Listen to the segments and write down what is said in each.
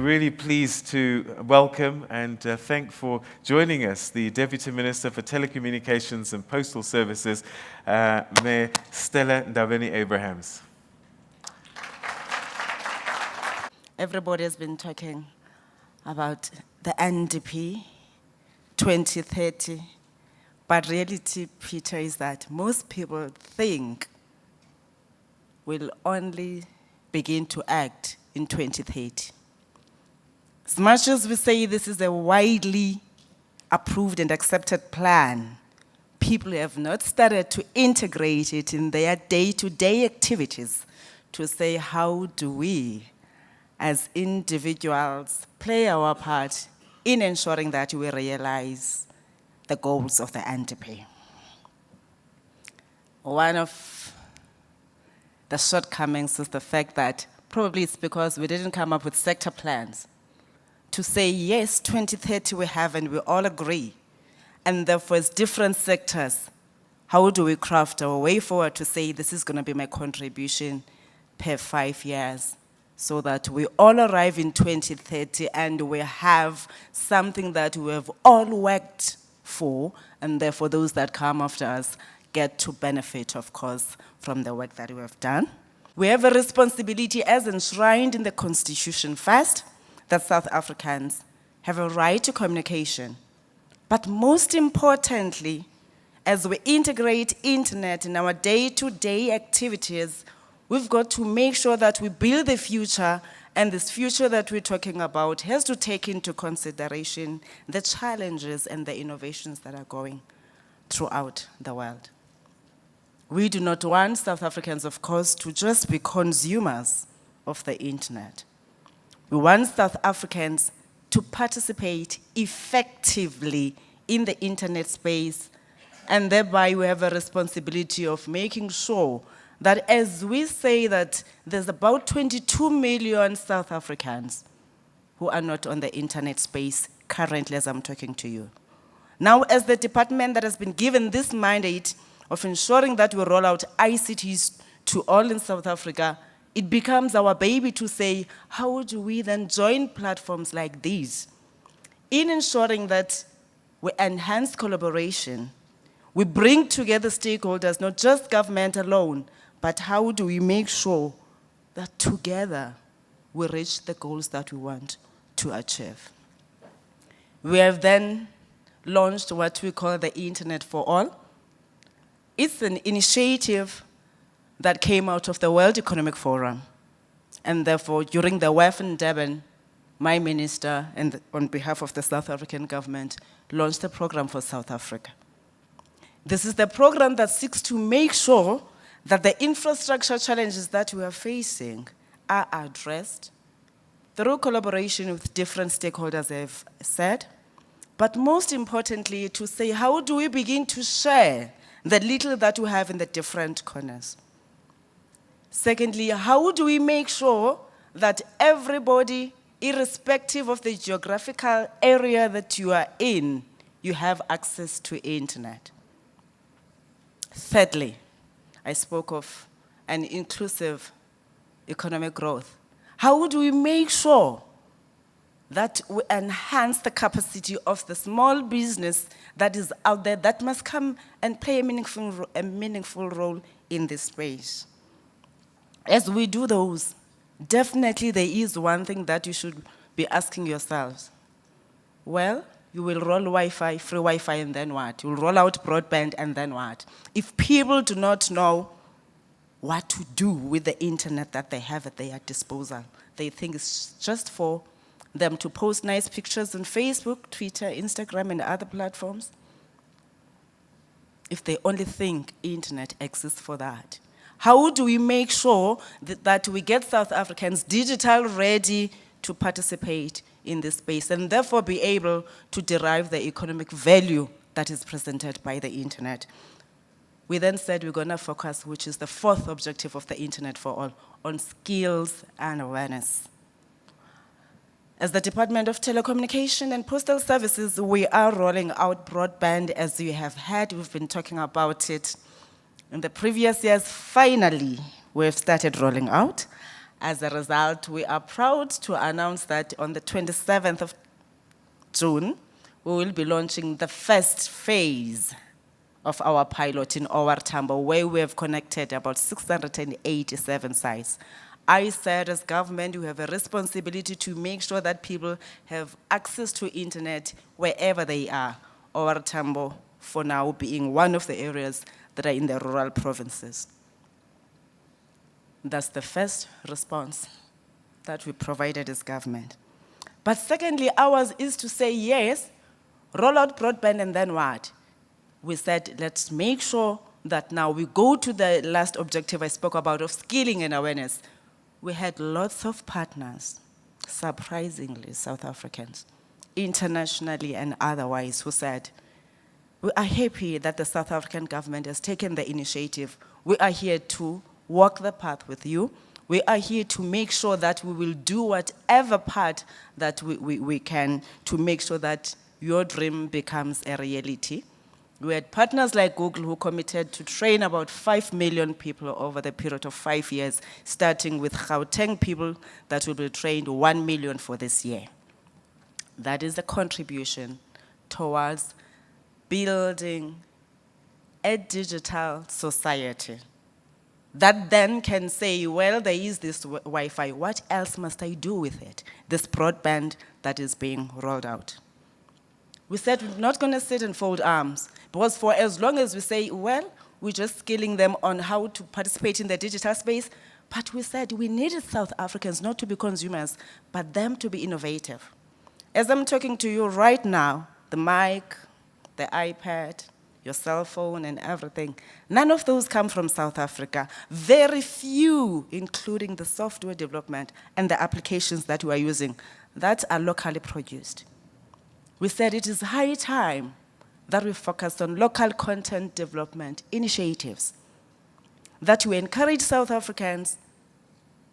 really pleased to welcome and thank for joining us the Deputy Minister for Telecommunications and Postal Services, Mayor Stella Ndabeni-Abrahams. Everybody has been talking about the NDP 2030, but reality, Peter, is that most people think we'll only begin to act in 2030. As much as we say this is a widely approved and accepted plan, people have not started to integrate it in their day-to-day activities to say, how do we, as individuals, play our part in ensuring that we realize the goals of the NDP. One of the shortcomings is the fact that probably it's because we didn't come up with sector plans to say, yes, 2030 we have and we all agree. And therefore, as different sectors, how do we craft our way forward to say, this is going to be my contribution per 5 years, so that we all arrive in 2030 and we have something that we have all worked for, and therefore those that come after us get to benefit, of course, from the work that we have done. We have a responsibility as enshrined in the Constitution first, that South Africans have a right to communication. But most importantly, as we integrate internet in our day-to-day activities, we've got to make sure that we build the future, and this future that we're talking about has to take into consideration the challenges and the innovations that are going throughout the world. We do not want South Africans, of course, to just be consumers of the internet. We want South Africans to participate effectively in the internet space, and thereby we have a responsibility of making sure that as we say that there's about 22 million South Africans who are not on the internet space currently as I'm talking to you. Now, as the department that has been given this mandate of ensuring that we roll out ICTs to all in South Africa, it becomes our baby to say, how do we then join platforms like these in ensuring that we enhance collaboration, we bring together stakeholders, not just government alone, but how do we make sure that together we reach the goals that we want to achieve. We have then launched what we call the Internet for All. It's an initiative that came out of the World Economic Forum. And therefore, during the WEF in Durban, my minister, and on behalf of the South African government, launched a program for South Africa. This is the program that seeks to make sure that the infrastructure challenges that we are facing are addressed through collaboration with different stakeholders, I've said, but most importantly, to say, how do we begin to share the little that we have in the different corners? Secondly, how do we make sure that everybody, irrespective of the geographical area that you are in, you have access to internet? Thirdly, I spoke of an inclusive economic growth. How do we make sure that we enhance the capacity of the small business that is out there that must come and play a meaningful role in this space? As we do those, definitely there is one thing that you should be asking yourselves. Well, you will roll Wi-Fi, free Wi-Fi, and then what? You'll roll out broadband, and then what? If people do not know what to do with the internet that they have at their disposal, they think it's just for them to post nice pictures on Facebook, Twitter, Instagram, and other platforms. If they only think internet exists for that. How do we make sure that we get South Africans digital ready to participate in this space and therefore be able to derive the economic value that is presented by the internet? We then said we're going to focus, which is the fourth objective of the Internet for All, on skills and awareness. As the Department of Telecommunications and Postal Services, we are rolling out broadband. As you have heard, we've been talking about it in the previous years. Finally, we've started rolling out. As a result, we are proud to announce that on the 27th of June, we will be launching the first phase of our pilot in OR Tambo, where we have connected about 687 sites. I said as government, we have a responsibility to make sure that people have access to internet wherever they are. OR Tambo, for now, being one of the areas that are in the rural provinces. That's the first response that we provided as government. But secondly, ours is to say, yes, roll out broadband, and then what? We said, let's make sure that now we go to the last objective I spoke about of skilling and awareness. We had lots of partners, surprisingly South Africans, internationally and otherwise, who said, we are happy that the South African government has taken the initiative. We are here to walk the path with you. We are here to make sure that we will do whatever part that we can to make sure that your dream becomes a reality. We had partners like Google who committed to train about 5 million people over the period of 5 years, starting with Gauteng people that will be trained 1 million for this year. That is a contribution towards building a digital society that then can say, well, there is this Wi-Fi, what else must I do with it? This broadband that is being rolled out. We said we're not going to sit and fold arms, because for as long as we say, well, we're just skilling them on how to participate in the digital space, but we said we needed South Africans not to be consumers, but them to be innovative. As I'm talking to you right now, the mic, the iPad, your cell phone and everything, none of those come from South Africa. Very few, including the software development and the applications that we are using, that are locally produced. We said it is high time that we focus on local content development initiatives, that we encourage South Africans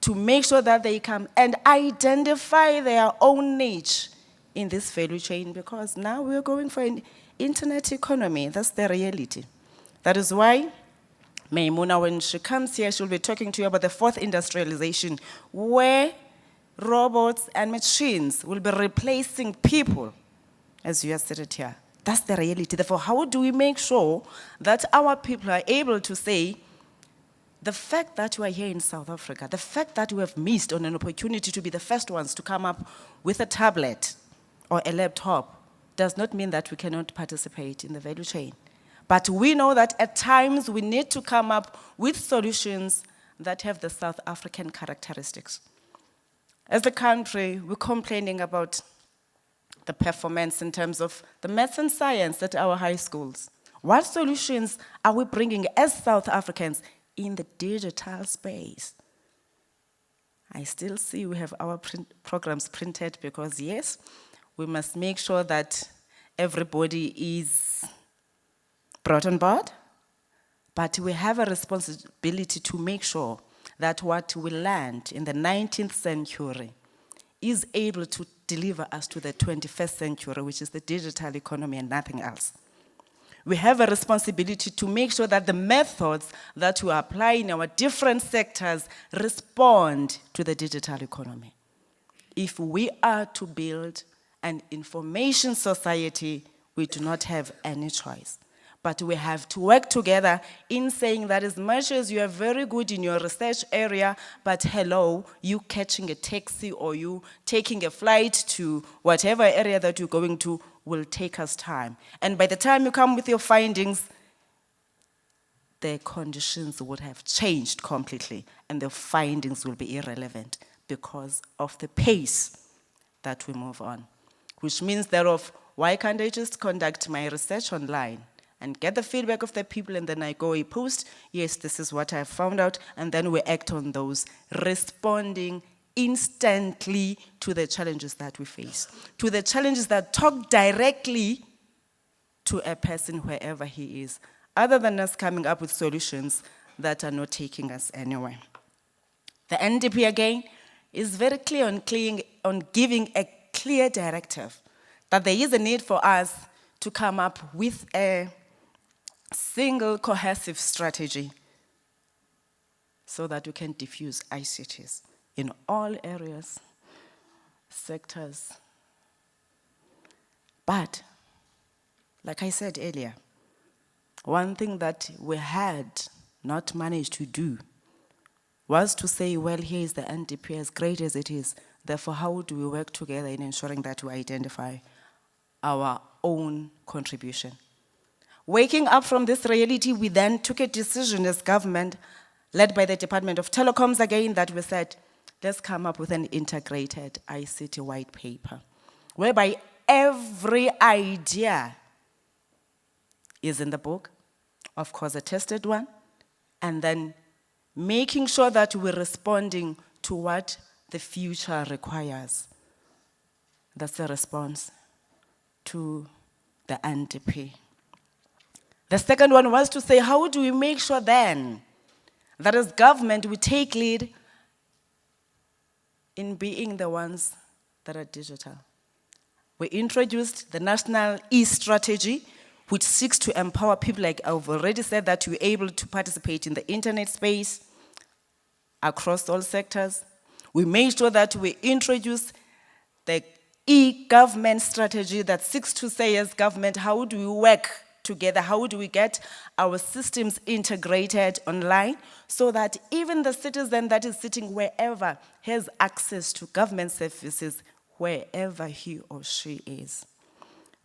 to make sure that they come and identify their own niche in this value chain, because now we're going for an internet economy. That's the reality. That is why Maimuna, when she comes here, she'll be talking to you about the fourth industrialization, where robots and machines will be replacing people, as you have said it here. That's the reality. Therefore, how do we make sure that our people are able to say, the fact that we are here in South Africa, the fact that we have missed on an opportunity to be the first ones to come up with a tablet or a laptop, does not mean that we cannot participate in the value chain. But we know that at times we need to come up with solutions that have the South African characteristics. As a country, we're complaining about the performance in terms of the maths and science at our high schools. What solutions are we bringing as South Africans in the digital space? I still see we have our programs printed, because yes, we must make sure that everybody is brought on board, but we have a responsibility to make sure that what we learned in the 19th century is able to deliver us to the 21st century, which is the digital economy and nothing else. We have a responsibility to make sure that the methods that we apply in our different sectors respond to the digital economy. If we are to build an information society, we do not have any choice. But we have to work together in saying that as much as you are very good in your research area, but hello, you catching a taxi or you taking a flight to whatever area that you're going to will take us time. And by the time you come with your findings, the conditions would have changed completely and the findings will be irrelevant because of the pace that we move on. Which means thereof, why can't I just conduct my research online and get the feedback of the people, and then I go a post, yes, this is what I found out, and then we act on those, responding instantly to the challenges that we face, to the challenges that talk directly to a person wherever he is, other than us coming up with solutions that are not taking us anywhere. The NDP, again, is very clear on giving a clear directive that there is a need for us to come up with a single cohesive strategy so that we can diffuse ICTs. in all areas, sectors. But, like I said earlier, one thing that we had not managed to do was to say, well, here is the NDP, as great as it is. Therefore, how do we work together in ensuring that we identify our own contribution? Waking up from this reality, we then took a decision as government, led by the Department of Telecoms again, that we said, let's come up with an integrated ICT white paper, whereby every idea is in the book, of course a tested one, and then making sure that we're responding to what the future requires. That's a response to the NDP. The second one was to say, how do we make sure then that as government we take lead in being the ones that are digital? We introduced the National E-Strategy, which seeks to empower people, like I've already said, that you're able to participate in the internet space across all sectors. We made sure that we introduce the e-government strategy that seeks to say, as government, how do we work together? How do we get our systems integrated online so that even the citizen that is sitting wherever has access to government services wherever he or she is?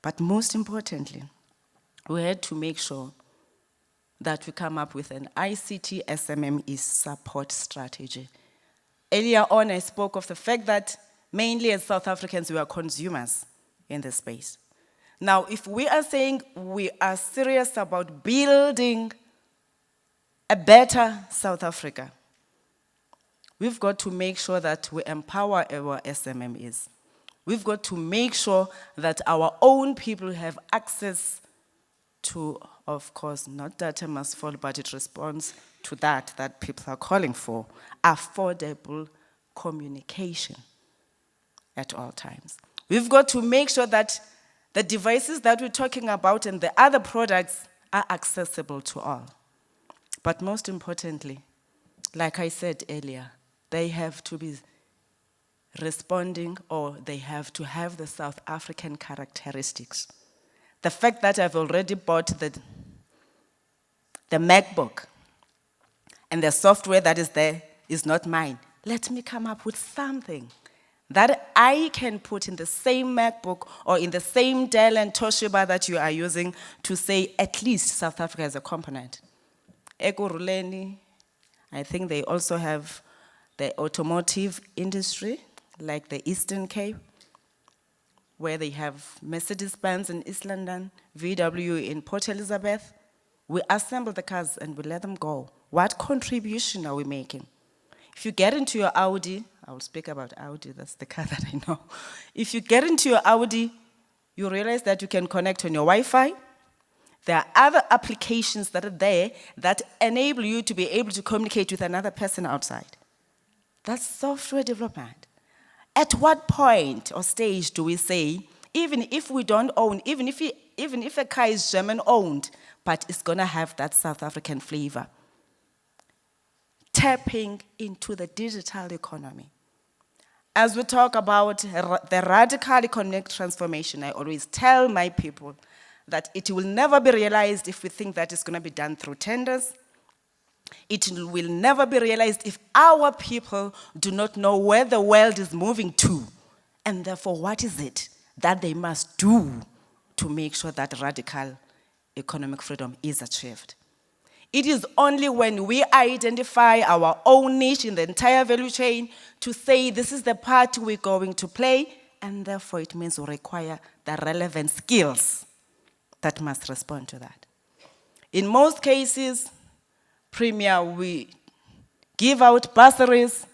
But most importantly, we had to make sure that we come up with an ICT SMME support strategy. Earlier on, I spoke of the fact that mainly as South Africans, we are consumers in this space. Now, if we are saying we are serious about building a better South Africa, we've got to make sure that we empower our SMMEs. We've got to make sure that our own people have access to, of course, not data must fall, but it responds to that people are calling for, affordable communication at all times. We've got to make sure that the devices that we're talking about and the other products are accessible to all. But most importantly, like I said earlier, they have to be responding, or they have to have the South African characteristics. The fact that I've already bought the MacBook and the software that is there is not mine. Let me come up with something that I can put in the same MacBook or in the same Dell and Toshiba that you are using to say at least South Africa has a component. Ekurhuleni, I think they also have the automotive industry, like the Eastern Cape, where they have Mercedes-Benz in East London, VW in Port Elizabeth. We assemble the cars and we let them go. What contribution are we making? If you get into your Audi, I'll speak about Audi, that's the car that I know. If you get into your Audi, you realize that you can connect on your Wi-Fi. There are other applications that are there that enable you to be able to communicate with another person outside. That's software development. At what point or stage do we say, even if we don't own, even if a car is German-owned, but it's going to have that South African flavor? Tapping into the digital economy. As we talk about the radical economic transformation, I always tell my people that it will never be realized if we think that it's going to be done through tenders. It will never be realized if our people do not know where the world is moving to, and therefore what is it that they must do to make sure that radical economic freedom is achieved. It is only when we identify our own niche in the entire value chain to say this is the part we're going to play, and therefore it means we require the relevant skills that must respond to that. In most cases, Premier, we give out bursaries.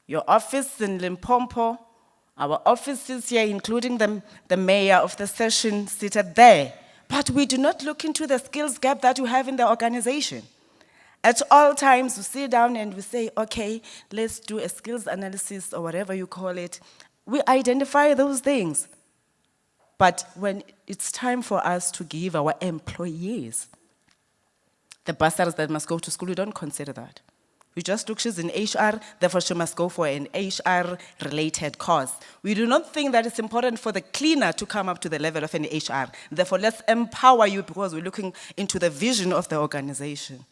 Your office in Limpopo, our offices here, including the mayor of the session, seated there. But we do not look into the skills gap that you have in the organization. At all times, we sit down and we say, okay, let's do a skills analysis or whatever you call it. We identify those things. But when it's time for us to give our employees the bursaries that must go to school, we don't consider that. We just look, she's in HR, therefore she must go for an HR-related course. We do not think that it's important for the cleaner to come up to the level of an HR. Therefore, let's empower you because we're looking into the vision of the organization.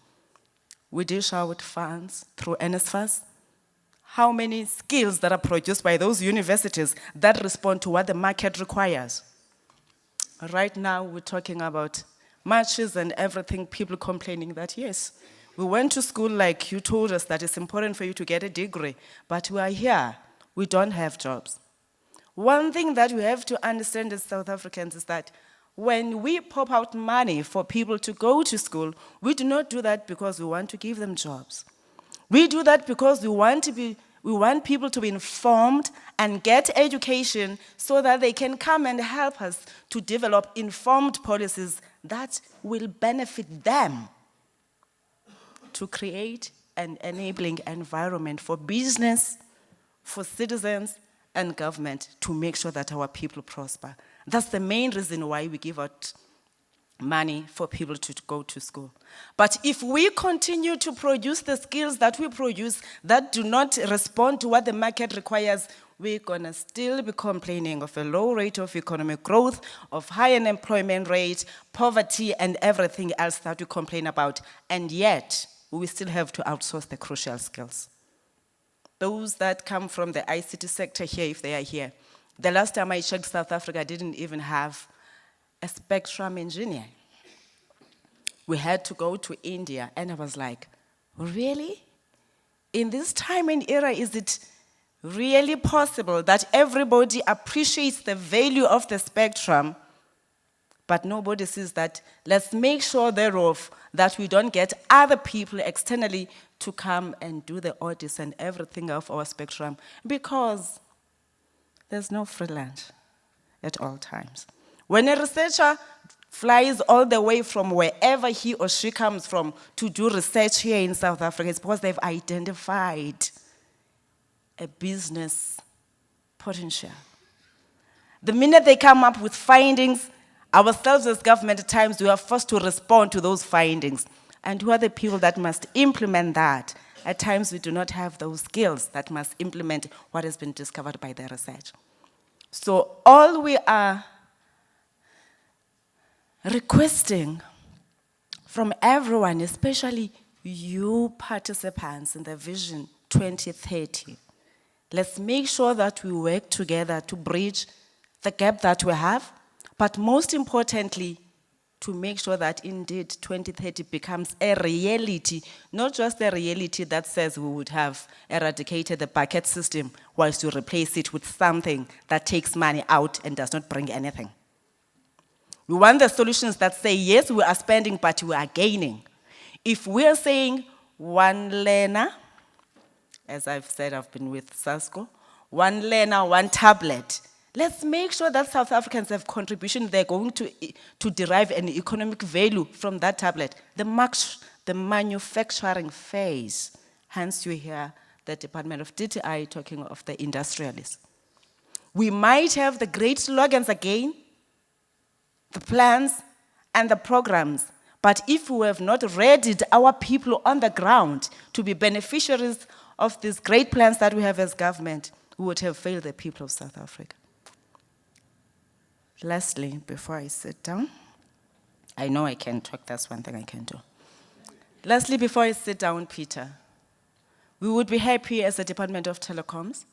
We dish out funds through NSFAS. How many skills that are produced by those universities that respond to what the market requires? Right now, we're talking about matches and everything, people complaining that, yes, we went to school like you told us that it's important for you to get a degree, but we are here, we don't have jobs. One thing that we have to understand as South Africans is that when we pop out money for people to go to school, we do not do that because we want to give them jobs. We do that because we want people to be informed and get education so that they can come and help us to develop informed policies that will benefit them, to create an enabling environment for business, for citizens, and government to make sure that our people prosper. That's the main reason why we give out money for people to go to school. But if we continue to produce the skills that we produce that do not respond to what the market requires, we're gonna still be complaining of a low rate of economic growth, of high unemployment rate, poverty, and everything else that we complain about. And yet, we still have to outsource the crucial skills. Those that come from the ICT sector here, if they are here, the last time I checked, South Africa didn't even have a spectrum engineer. We had to go to India, and I was like, really? In this time and era, is it really possible that everybody appreciates the value of the spectrum, but nobody sees that? Let's make sure thereof that we don't get other people externally to come and do the audits and everything of our spectrum, because there's no free lunch at all times. When a researcher flies all the way from wherever he or she comes from to do research here in South Africa, it's because they've identified a business potential. The minute they come up with findings, ourselves as government at times, we are forced to respond to those findings. And who are the people that must implement that? At times, we do not have those skills that must implement what has been discovered by the research. So all we are requesting from everyone, especially you participants in the Vision 2030, let's make sure that we work together to bridge the gap that we have, but most importantly, to make sure that indeed 2030 becomes a reality, not just a reality that says we would have eradicated the bucket system, whilst to replace it with something that takes money out and does not bring anything. We want the solutions that say, yes, we are spending, but we are gaining. If we are saying one learner, as I've said, I've been with SASCO, one learner, one tablet, let's make sure that South Africans have contribution they're going to derive an economic value from that tablet. The manufacturing phase, hence you hear the Department of DTI talking of the industrialists. We might have the great slogans again, the plans and the programs, but if we have not readied our people on the ground to be beneficiaries of these great plans that we have as government, we would have failed the people of South Africa. Lastly, before I sit down, I know I can talk, that's one thing I can do. Lastly, before I sit down, Peter, we would be happy as the Department of Telecoms.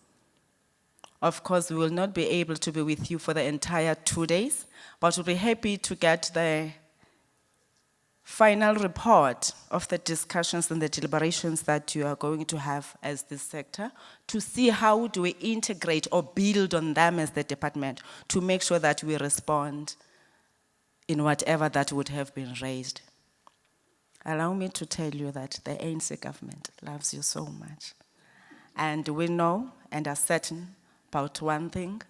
Of course, we will not be able to be with you for the entire 2 days, but we'll be happy to get the final report of the discussions and the deliberations that you are going to have as this sector, to see how do we integrate or build on them as the department to make sure that we respond in whatever that would have been raised. Allow me to tell you that the ANC government loves you so much. And we know and are certain about one thing,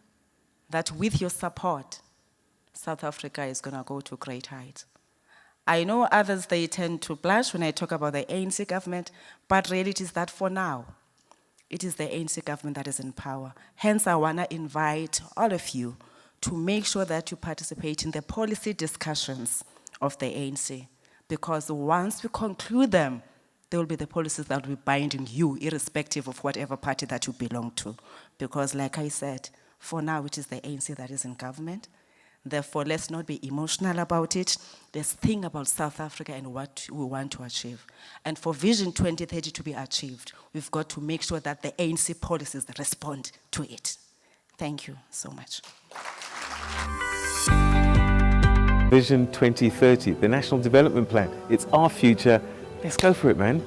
that with your support, South Africa is going to go to great heights. I know others, they tend to blush when I talk about the ANC government, but reality is that for now, it is the ANC government that is in power. Hence, I want to invite all of you to make sure that you participate in the policy discussions of the ANC, because once we conclude them, They will be the policies that will be binding you, irrespective of whatever party that you belong to. Because like I said, for now, it is the ANC that is in government. Therefore, let's not be emotional about it. Let's think about South Africa and what we want to achieve. And for Vision 2030 to be achieved, we've got to make sure that the ANC policies respond to it. Thank you so much. Vision 2030, the National Development Plan. It's our future. Let's go for it, man.